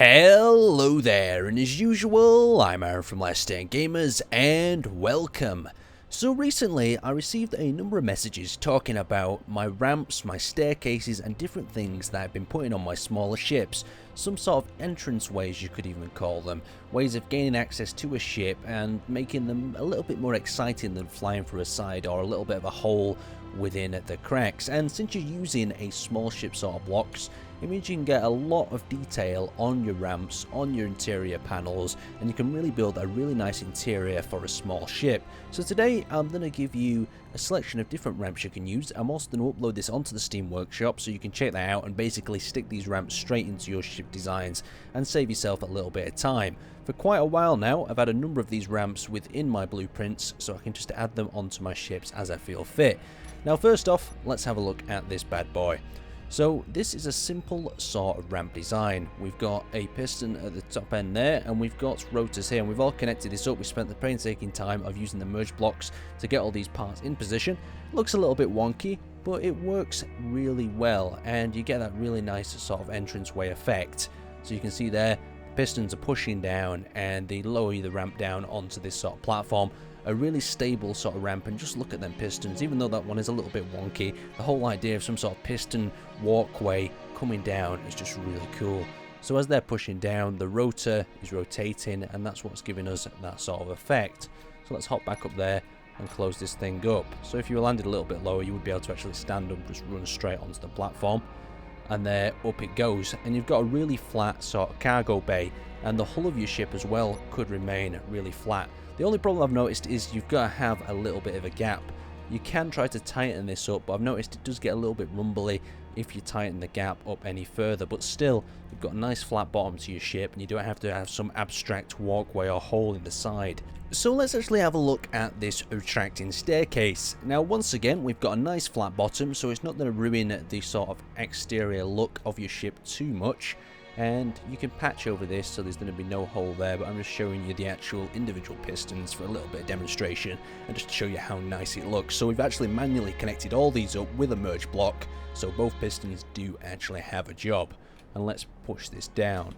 Hello there, and as usual, I'm Aaron from LastStandGamers, and welcome. So recently, I received a number of messages talking about my ramps, my staircases, and different things that I've been putting on my smaller ships. Some sort of entrance ways, you could even call them. Ways of gaining access to a ship and making them a little bit more exciting than flying through a side or a little bit of a hole within the cracks. And since you're using a small ship sort of blocks, it means you can get a lot of detail on your ramps, on your interior panels, and you can really build a really nice interior for a small ship. So today I'm going to give you a selection of different ramps you can use. I'm also going to upload this onto the Steam Workshop so you can check that out and basically stick these ramps straight into your ship designs and save yourself a little bit of time. For quite a while now, I've had a number of these ramps within my blueprints, so I can just add them onto my ships as I feel fit. Now first off, let's have a look at this bad boy. So this is a simple sort of ramp design. We've got a piston at the top end there, and we've got rotors here, and we've all connected this up. We spent the painstaking time of using the merge blocks to get all these parts in position. It looks a little bit wonky, but it works really well, and you get that really nice sort of entranceway effect. So you can see there, the pistons are pushing down, and they lower the ramp down onto this sort of platform. A really stable sort of ramp, and just look at them pistons. Even though that one is a little bit wonky, the whole idea of some sort of piston walkway coming down is just really cool. So as they're pushing down, the rotor is rotating, and that's what's giving us that sort of effect. So let's hop back up there and close this thing up. So if you landed a little bit lower, you would be able to actually stand up, just run straight onto the platform, and there up it goes. And you've got a really flat sort of cargo bay, and the hull of your ship as well could remain really flat. The only problem I've noticed is you've got to have a little bit of a gap. You can try to tighten this up, but I've noticed it does get a little bit rumbly if you tighten the gap up any further. But still, you've got a nice flat bottom to your ship, and you don't have to have some abstract walkway or hole in the side. So let's actually have a look at this retracting staircase. Now once again, we've got a nice flat bottom, so it's not going to ruin the sort of exterior look of your ship too much. And you can patch over this, so there's going to be no hole there, but I'm just showing you the actual individual pistons for a little bit of demonstration and just to show you how nice it looks. So we've actually manually connected all these up with a merge block, so both pistons do actually have a job. And let's push this down.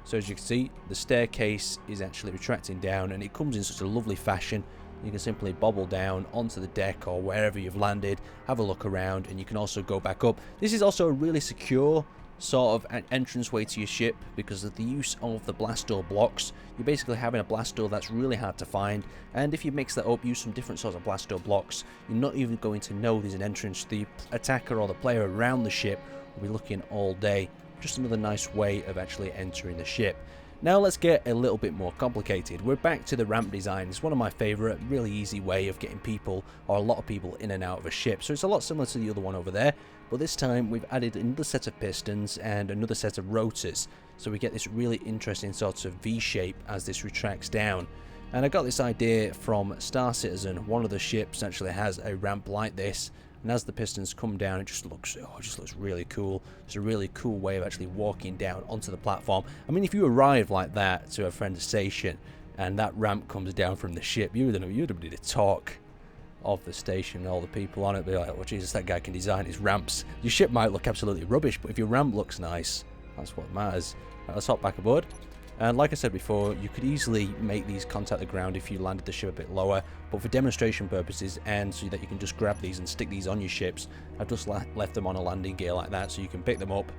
So as you can see, the staircase is actually retracting down, and it comes in such a lovely fashion. You can simply bobble down onto the deck or wherever you've landed, have a look around, and you can also go back up. This is also a really secure sort of an entranceway to your ship because of the use of the blast door blocks. You're basically having a blast door that's really hard to find, and if you mix that up, use some different sorts of blast door blocks, you're not even going to know there's an entrance. The attacker or the player around the ship will be looking all day. Just another nice way of actually entering the ship. Now let's get a little bit more complicated. We're back to the ramp design. It's one of my favourite, really easy way of getting people, or a lot of people, in and out of a ship. So it's a lot similar to the other one over there, but this time we've added another set of pistons and another set of rotors. So we get this really interesting sort of V shape as this retracts down. And I got this idea from Star Citizen. One of the ships actually has a ramp like this, and as the pistons come down, it just looks really cool. It's a really cool way of actually walking down onto the platform. I mean, if you arrive like that to a friend's station and that ramp comes down from the ship, you'd be the talk of the station. All the people on it be like, oh Jesus, that guy can design his ramps. Your ship might look absolutely rubbish, but if your ramp looks nice, that's what matters. Right, let's hop back aboard. And like I said before, you could easily make these contact the ground if you landed the ship a bit lower, but for demonstration purposes and so that you can just grab these and stick these on your ships, I've just left them on a landing gear like that, so you can pick them up,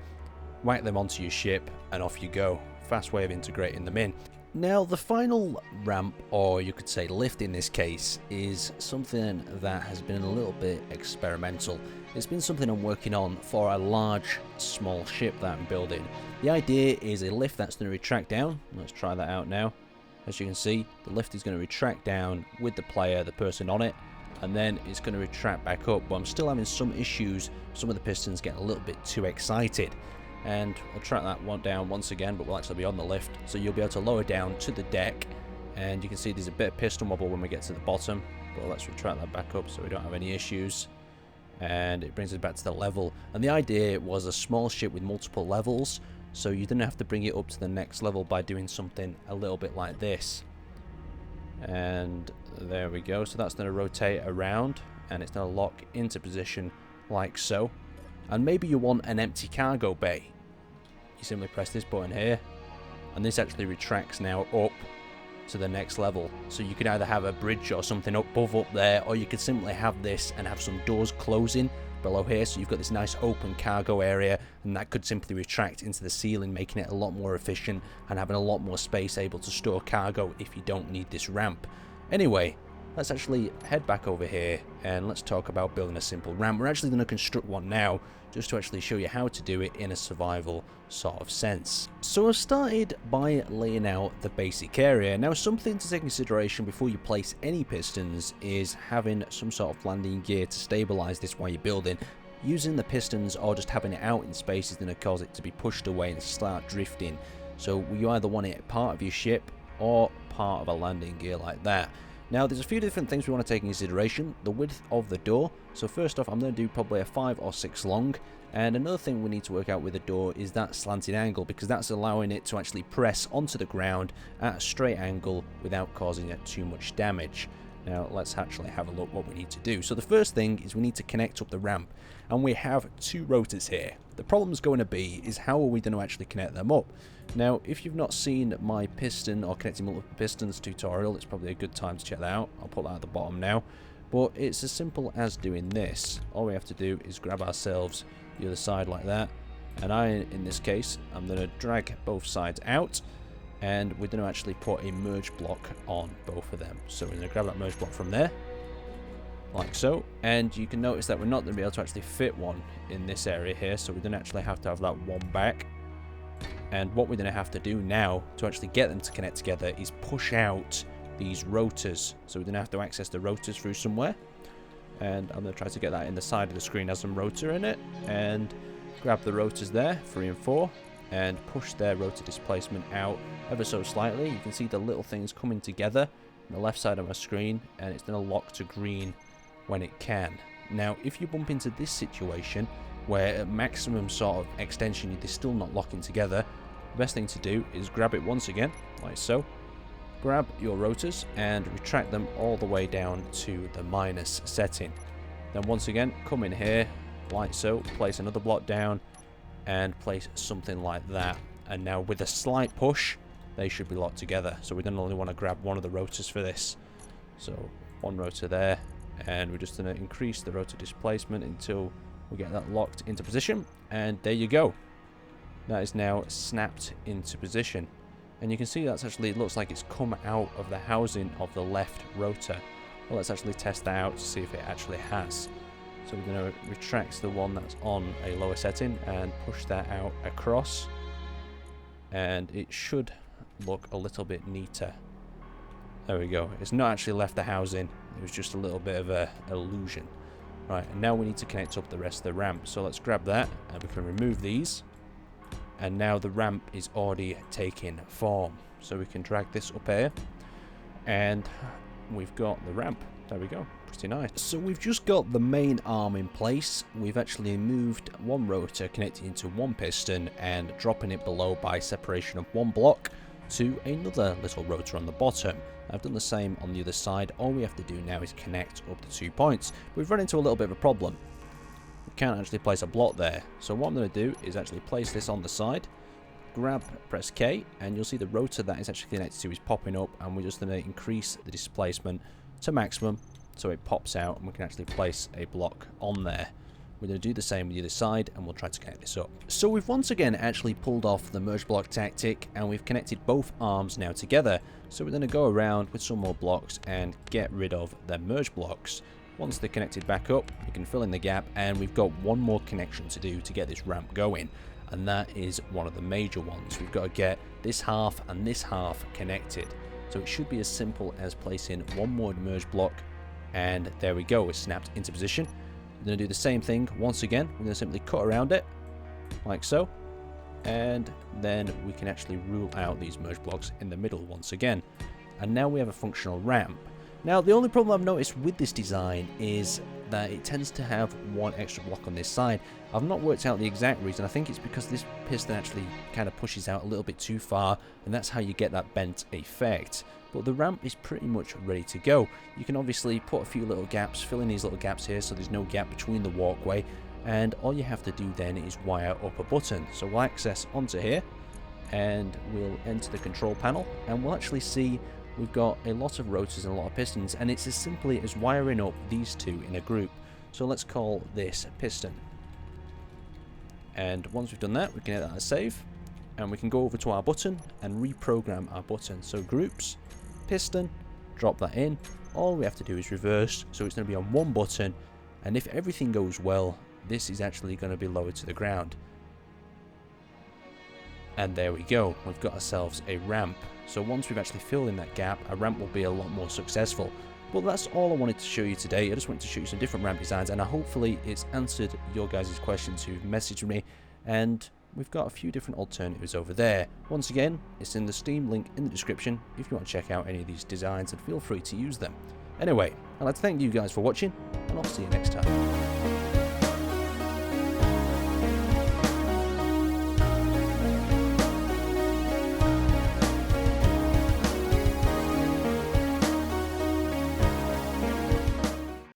whack them onto your ship, and off you go. Fast way of integrating them in. Now the final ramp, or you could say lift in this case, is something that has been a little bit experimental. It's been something I'm working on for a large, small ship that I'm building. The idea is a lift that's going to retract down. Let's try that out now. As you can see, the lift is going to retract down with the player, the person on it, and then it's going to retract back up. But I'm still having some issues. Some of the pistons get a little bit too excited. And I'll track that one down once again, but we'll actually be on the lift. So you'll be able to lower down to the deck, and you can see there's a bit of piston wobble when we get to the bottom. But let's retract that back up so we don't have any issues. And it brings us back to the level. And the idea was a small ship with multiple levels, so you didn't have to bring it up to the next level by doing something a little bit like this. And there we go. So that's going to rotate around, and it's going to lock into position like so. And maybe you want an empty cargo bay. You simply press this button here, and this actually retracts now up to the next level. So you could either have a bridge or something above up there, or you could simply have this and have some doors closing below here, so you've got this nice open cargo area, and that could simply retract into the ceiling, making it a lot more efficient and having a lot more space able to store cargo if you don't need this ramp. Anyway, let's actually head back over here and let's talk about building a simple ramp. We're actually going to construct one now, just to actually show you how to do it in a survival sort of sense. So I've started by laying out the basic area. Now, something to take into consideration before you place any pistons is having some sort of landing gear to stabilize this while you're building. Using the pistons or just having it out in space is going to cause it to be pushed away and start drifting. So you either want it part of your ship or part of a landing gear like that. Now, there's a few different things we want to take into consideration. The width of the door. So first off, I'm going to do probably a 5 or 6 long. And another thing we need to work out with the door is that slanted angle, because that's allowing it to actually press onto the ground at a straight angle without causing it too much damage. Now, let's actually have a look what we need to do. So the first thing is we need to connect up the ramp. And we have 2 rotors here. The problem's going to be is how are we going to actually connect them up? Now, if you've not seen my piston or connecting multiple pistons tutorial, it's probably a good time to check that out. I'll put that at the bottom now. But it's as simple as doing this. All we have to do is grab ourselves the other side like that. And in this case, I'm going to drag both sides out. And we're going to actually put a merge block on both of them. So we're going to grab that merge block from there, like so. And you can notice that we're not going to be able to actually fit one in this area here. So we're going to actually have to have that one back. And what we're going to have to do now to actually get them to connect together is push out these rotors. So we're going to have to access the rotors through somewhere. And I'm going to try to get that in the side of the screen as some rotor in it. And grab the rotors there, 3 and 4. And push their rotor displacement out ever so slightly. You can see the little things coming together on the left side of my screen. And it's going to lock to green when it can. Now, if you bump into this situation where at maximum sort of extension they're still not locking together, the best thing to do is grab it once again, like so. Grab your rotors and retract them all the way down to the minus setting. Then once again, come in here, like so, place another block down, and place something like that. And now with a slight push, they should be locked together. So we don't only want to grab one of the rotors for this. So one rotor there, and we're just going to increase the rotor displacement until we get that locked into position. And there you go. That is now snapped into position. And you can see that's actually, it looks like it's come out of the housing of the left rotor. Well, let's actually test that out to see if it actually has. So we're going to retract the one that's on a lower setting and push that out across. And it should look a little bit neater. There we go. It's not actually left the housing. It was just a little bit of an illusion. Right, and now we need to connect up the rest of the ramp. So let's grab that and we can remove these. And now the ramp is already taking form. So we can drag this up here. And we've got the ramp. There we go. Pretty nice. So we've just got the main arm in place. We've actually moved one rotor connecting into one piston and dropping it below by separation of one block to another little rotor on the bottom. I've done the same on the other side. All we have to do now is connect up the 2 points. We've run into a little bit of a problem. We can't actually place a block there. So what I'm going to do is actually place this on the side, press K, and you'll see the rotor that is actually connected to is popping up, and we're just going to increase the displacement to maximum so it pops out and we can actually place a block on there. We're going to do the same with the other side and we'll try to connect this up. So we've once again actually pulled off the merge block tactic and we've connected both arms now together. So we're going to go around with some more blocks and get rid of the merge blocks. Once they're connected back up, we can fill in the gap, and we've got one more connection to do to get this ramp going, and that is one of the major ones. We've got to get this half and this half connected. So it should be as simple as placing one more merge block, and there we go, it's snapped into position. We're going to do the same thing once again. We're going to simply cut around it, like so, and then we can actually rule out these merge blocks in the middle once again. And now we have a functional ramp. Now, the only problem I've noticed with this design is that it tends to have one extra block on this side. I've not worked out the exact reason. I think it's because this piston actually kind of pushes out a little bit too far, and that's how you get that bent effect. But the ramp is pretty much ready to go. You can obviously put a few little gaps, fill in these little gaps here so there's no gap between the walkway, and all you have to do then is wire up a button. So we'll access onto here, and we'll enter the control panel, and we'll actually see we've got a lot of rotors and a lot of pistons, and it's as simply as wiring up these two in a group. So let's call this piston. And once we've done that, we can hit that as save, and we can go over to our button and reprogram our button. So groups, piston, drop that in. All we have to do is reverse, so it's going to be on one button, and if everything goes well, this is actually going to be lowered to the ground. And there we go, we've got ourselves a ramp. So once we've actually filled in that gap, our ramp will be a lot more successful. But that's all I wanted to show you today. I just wanted to show you some different ramp designs, and hopefully it's answered your guys' questions who've messaged me, and we've got a few different alternatives over there. Once again, it's in the Steam link in the description if you want to check out any of these designs, and feel free to use them. Anyway, I'd like to thank you guys for watching, and I'll see you next time.